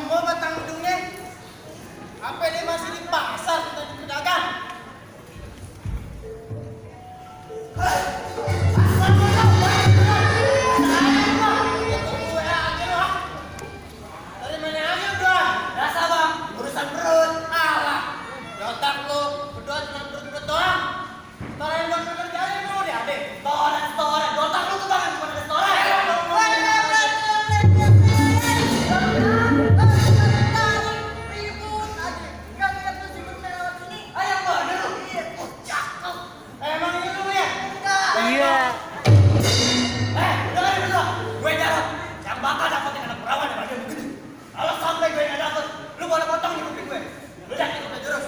mau batang hidungnya? Apa dia masih di pasar kita di pedagang? Dari mana aja udah? Biasa bang, urusan perut. Alah, di otak lu berdua cuma perut-perut doang. Setoran yang gak kerjanya dulu deh, adek. Setoran, di otak lu tuh bang cuma ada setoran. Bakal dapetin anak perawan yang bagian begitu. Kalau sampai gue nggak dapet, lu boleh potong di kuping gue. Lu dah ikut aja terus.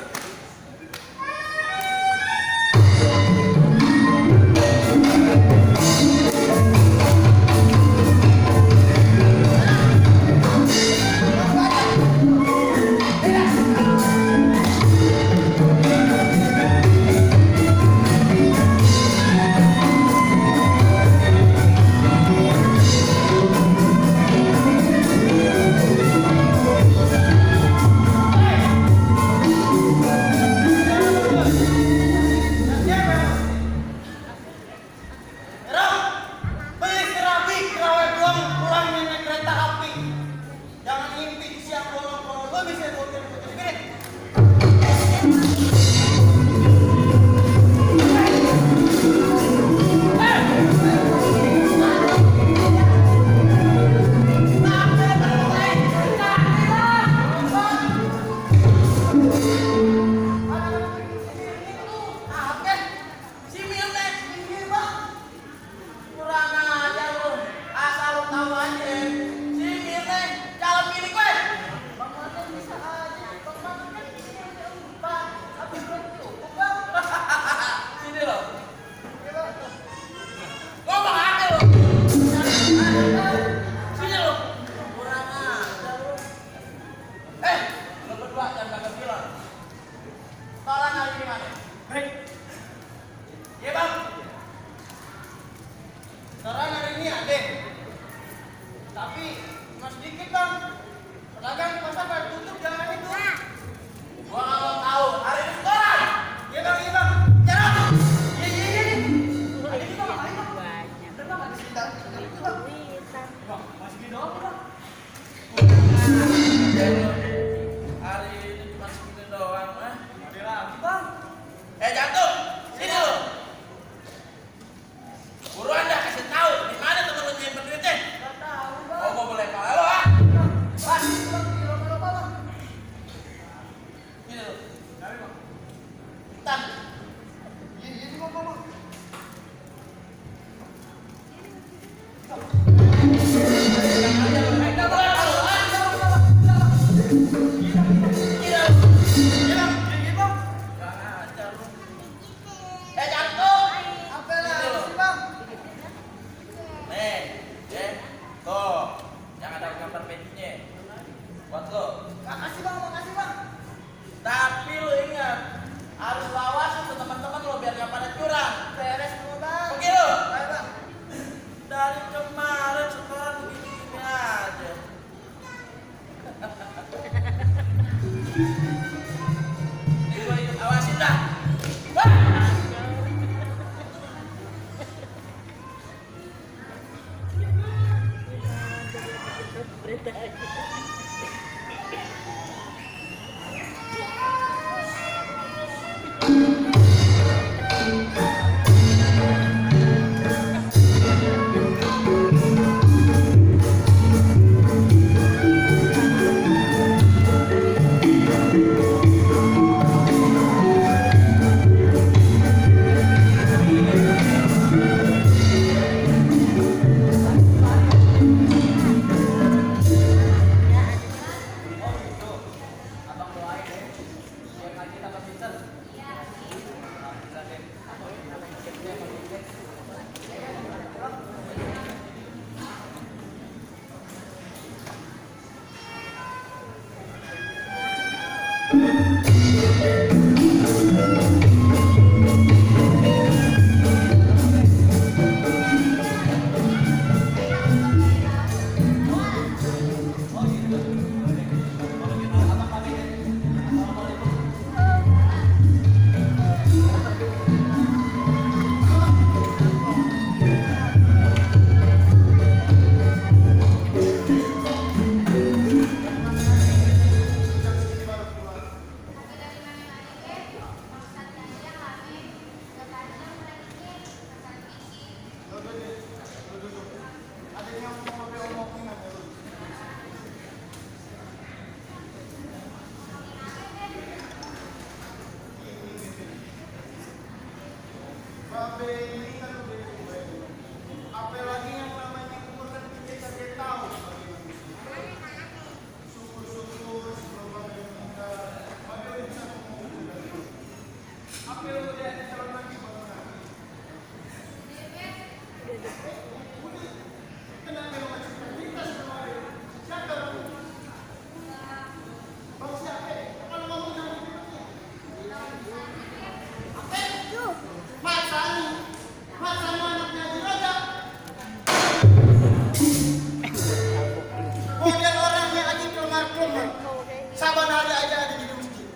Saban hari aja ada di masjid.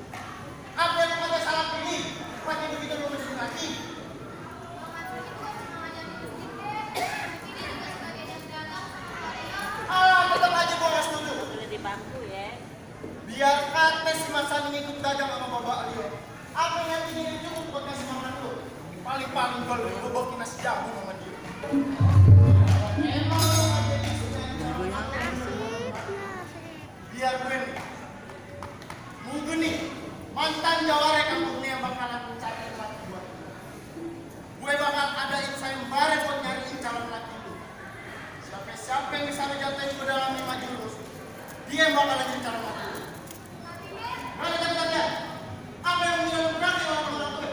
Apa yang pakai salah pilih? Pakai begitu lu masjid lagi. Tetap aja gua nggak setuju. Di bangku ya. Biar kata si Masan ini ikut dagang sama bapak dia. Apa yang nanti ini cukup buat kasih makan lu? Paling-paling kalau lu bawa nasi jagung sama dia. Emang lu aja biar gue nih. Mungkin nih mantan jawara kampung yang bakalan mencari laki gue bakal adain sayembara buat nyariin calon laki lu. Siapa yang bisa ngejatuhin gue dalam 5 jurus, dia yang bakalan jadi calon laki lu. Mana tanda-tanda? Apa yang mengira lu berarti orang-orang gue?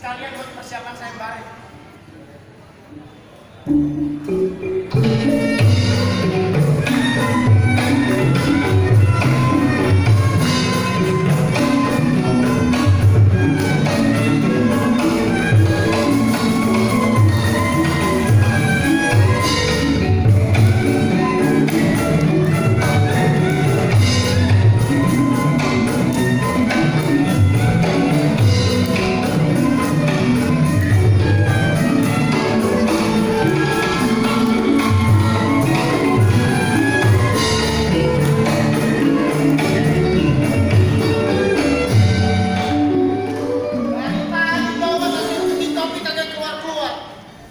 sekalian buat persiapan sayembara.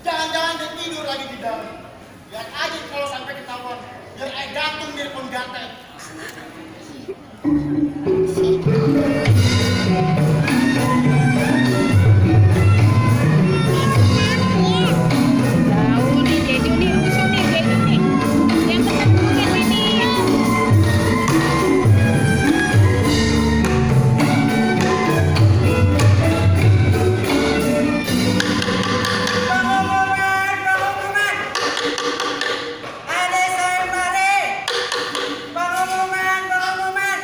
Jangan-jangan dia tidur lagi di dalam. Lihat aja kalau sampai ketahuan, biar air gantung dia pun gatel. Tahu nih, Jeju nih, rusuh nih, Jeju nih. Yang ketemu ini. Pengumuman. Ada sayembara. Pengumuman.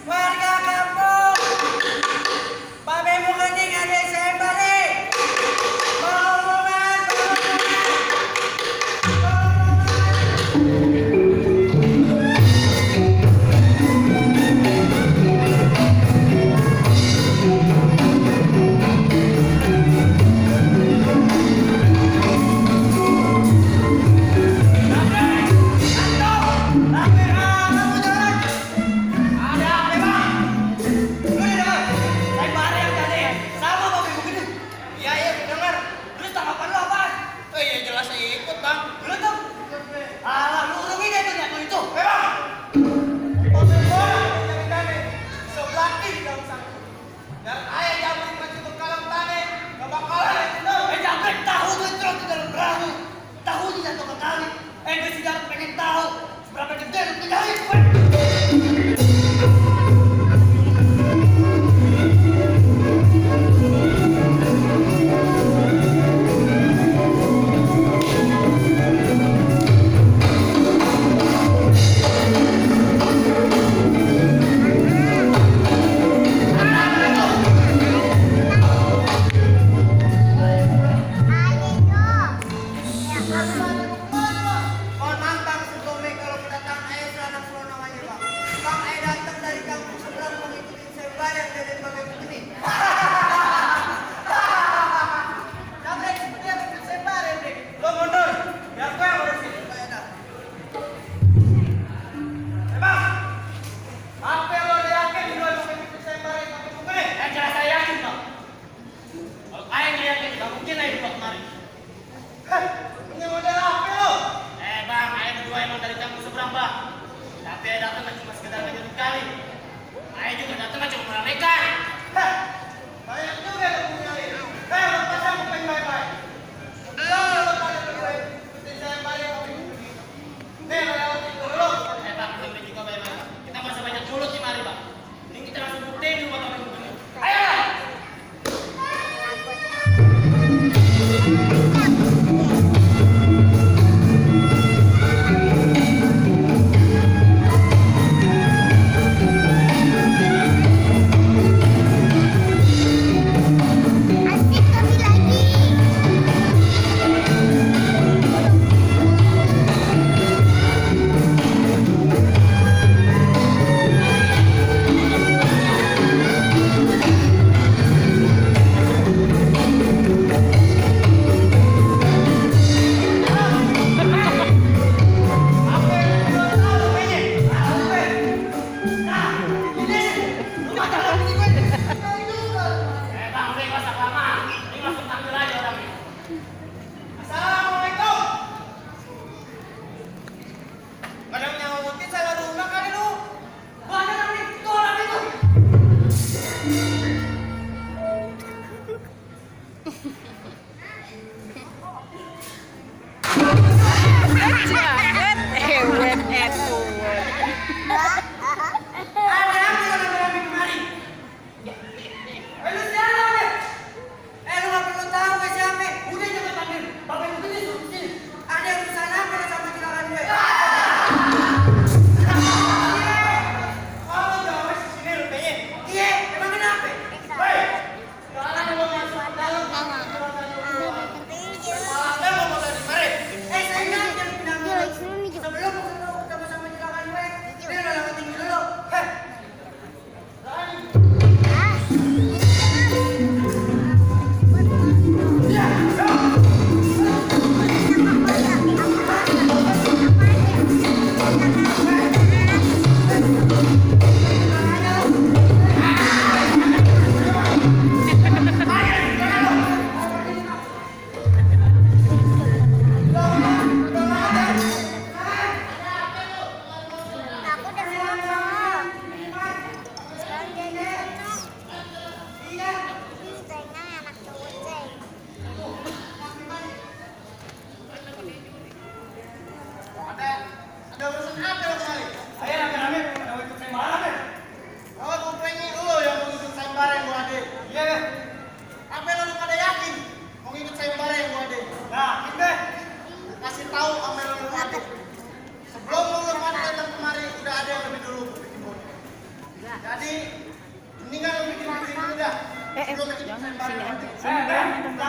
Warga kampung. Babe Mukening ada sayembara. Pengumuman. Pengen tahu seberapa gede lu tinggalin. Mohon maaf Bang Sugome kalau kedatangan ayah seorang pulau namanya Bang. Bang ayah datang dari kampung seberang mengikuti sayembara yang dari Babe Mukening. Kamu seperti apa ikut sayembara Bre? Lo mundur, biar gue yang urusin. Bang, apa yang lo udah yakin di luar mengikuti sayembara yang Babe Mukening? Jelas saya yakin Bang. Kalau ayah nggak yakin, nggak mungkin ayah dibawa kemari. Ini model apa lo? Bang, ayah berdua emang dari kampung seberang bang. Tapi ayah datang kan cuma sekedar ngejemput kali. Ayah juga datang kan cuma meramaikan. Banyak juga yang punya ini. Lo pasang bukan baik-baik. Lo pada berdua ikutin saya balik. Nih lo lewatin dulu. Bang, kita juga baik-baik. Kita masih banyak mulut nih mari bang. Ini kita langsung buktiin dulu bakal begini. Ayo bang.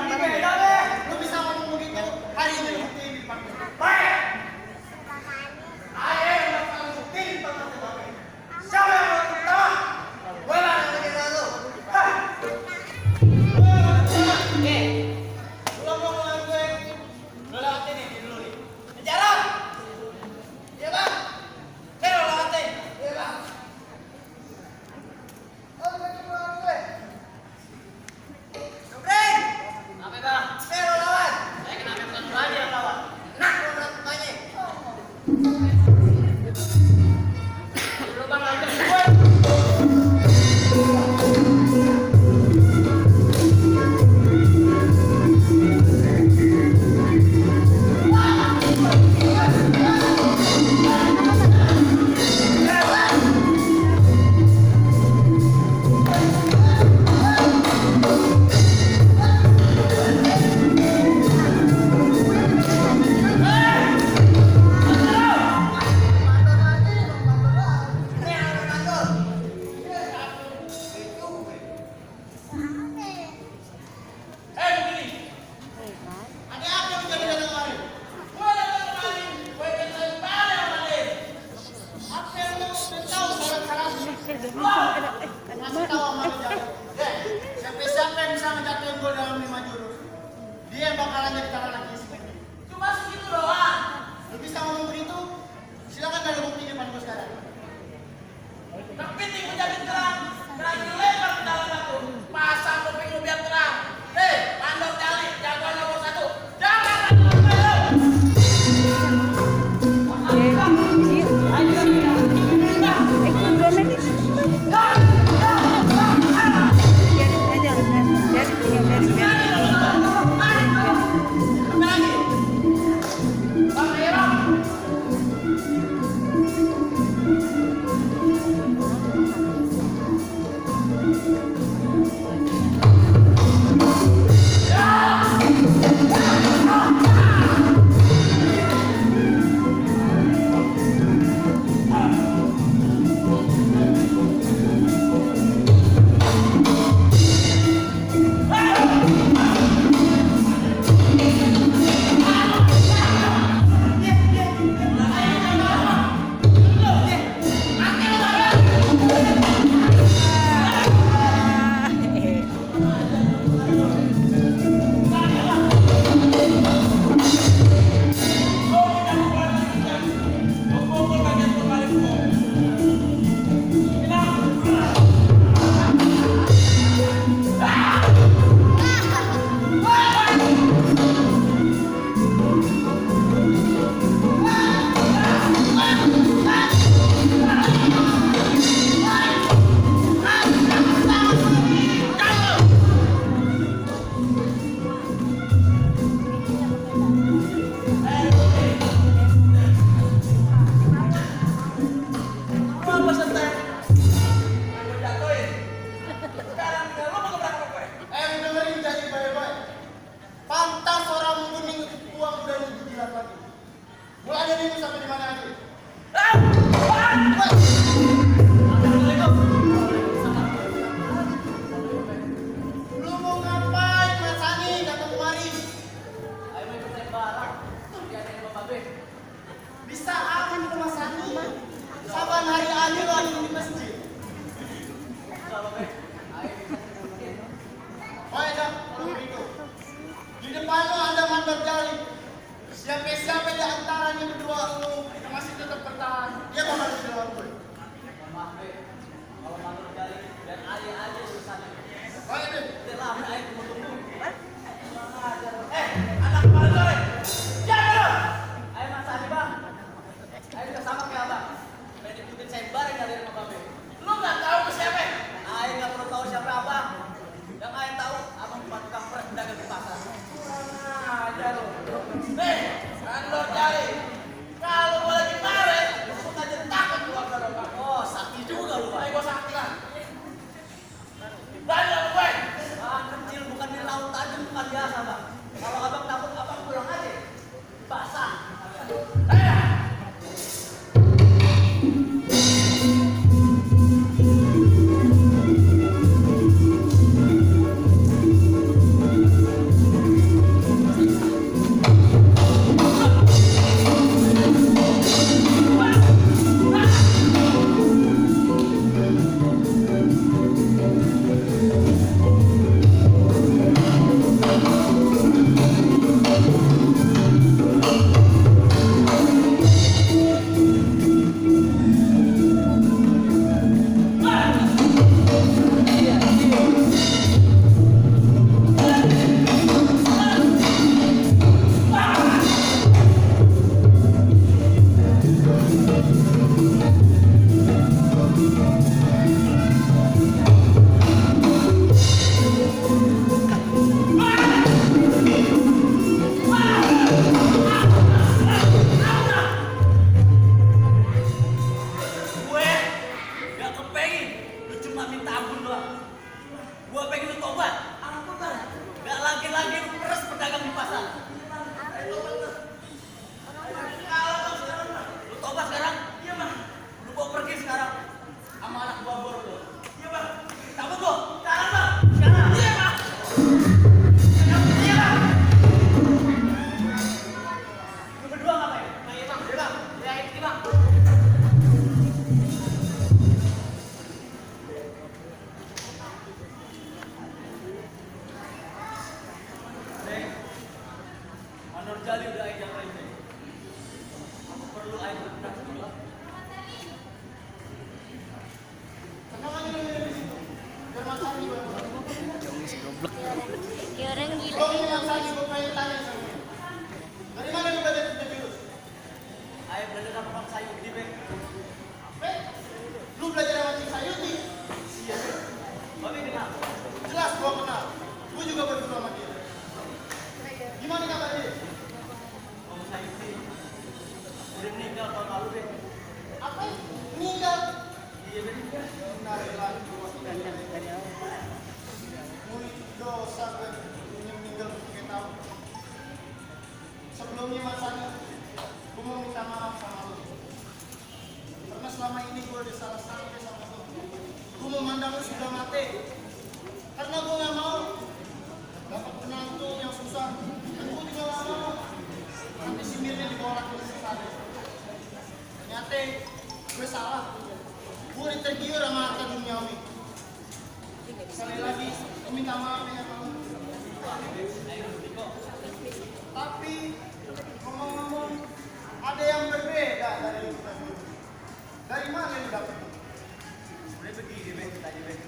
Ini beda deh. Lu bisa ngomong begitu, hari ini lu buktiin di depan gue. Baik. Ayo yang paling bukti di depan gue. Siapa yang paling pertama? Gue lah yang bikin lu. Hah? Oke. Belum ngomong gue. Lu lewatin ini dulu nih. Kejaran. Iya bang. Saya lo lewatin. Iya bang. Oh, gue cuma gue. Sobring. Apa bang? Saya lo lawan. Saya kenapa bukan lu aja yang lawan? Nah, lu nanya. Lu bang aja gue. Siapa yang bisa ngejatuhin gol dalam 5 jurus, dia yang bakalan jadi calon lagi seperti ini. Cuma segitu doang. Lu bisa ngomong begitu? Silakan ada bukti di depan gue sekarang. Kepiting menjadi terang. Berani lebar ke dalam aku. Pasang topeng lu biar terang. Hei, Pandor Jali, jagoan nomor 1. Jangan Lu berdua ngapain? Iya bang, iya bang. Ya ini bang. Manor Jali udah aja ini. Aku perlu air berenang dulu. Tenang aja dulu di situ. Biar Mas Sani bantu. Kayak orang gila. Kau ini Mas Sani, gue pengen tanya sama lu. Dari mana lu belajar kerja jurus? Air belajar sama Bang Sayur di Ben. Eh, lu belajar sama Cik Sayuti? Iya. Babi kenal. Jelas gua kenal. Gua juga berdua sama dia. Gimana kabar dia? Bang Sayur sih udah meninggal tahun lalu Ben. Apa? Meninggal? Iya Ben. Innalillahi wa inna ilaihi raji'un. Mulut dosa gue punya meninggal bertiga tahun. Sebelumnya Mas Sani, gue mau minta maaf sama lu. Karena selama ini gue udah salah sangka sama lu. Gue memandang lu sudah mati. Karena gue gak mau dapat penantu yang susah. Dan gue juga gak mau nanti si Mirnya dibawa lagi ke sana. Ternyata gue salah. Gue tergiur sama harta duniawi. Sekali lagi, gue minta maaf ya kamu. Tapi ngomong-ngomong, ada yang berbeda dari yang kita dulu. Dari mana lu dapet? Udah begini Ben, tadi Ben.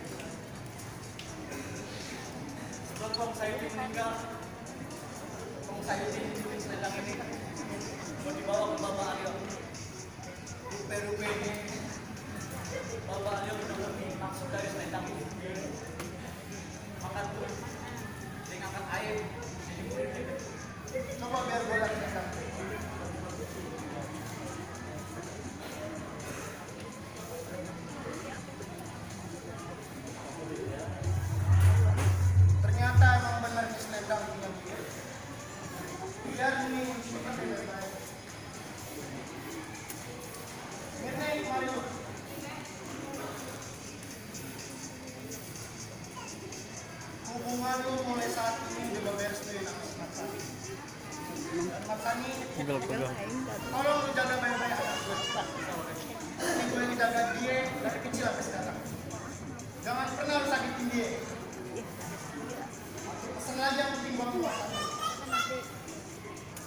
Sebelum Bang Sayur meninggal, Bang Sayur ini selendang ini mau dibawa ke Bapak Aryo. Rupe-rupe ini Bapak Aryo udah ngerti maksud dari selendang ini. Makan tuh, dia ngangkat air, jadi murid Ben. Coba biar gue lihat sekarang. Ternyata emang benar di selendang punya dia. Biar ini menunjukkan dari baik. Ini mari lu. Hubungan lu mulai saat ini udah beres tuh ya sama Mas Sani. Dan Mas Sani, tolong lu jaga baik-baik anak gue. Ini gue yang jaga dia dari kecil sampai sekarang. Jangan pernah lu sakitin dia. Pesen aja yang penting buat Mas Sani.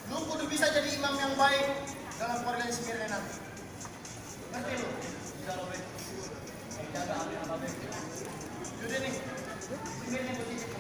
Lu kudu bisa jadi imam yang baik dalam keluarga Semirnya nanti. Ngerti lu? Bisa lo Ben, jaga ambil apa Ben. Yaudah nih, Semirnya gue titip.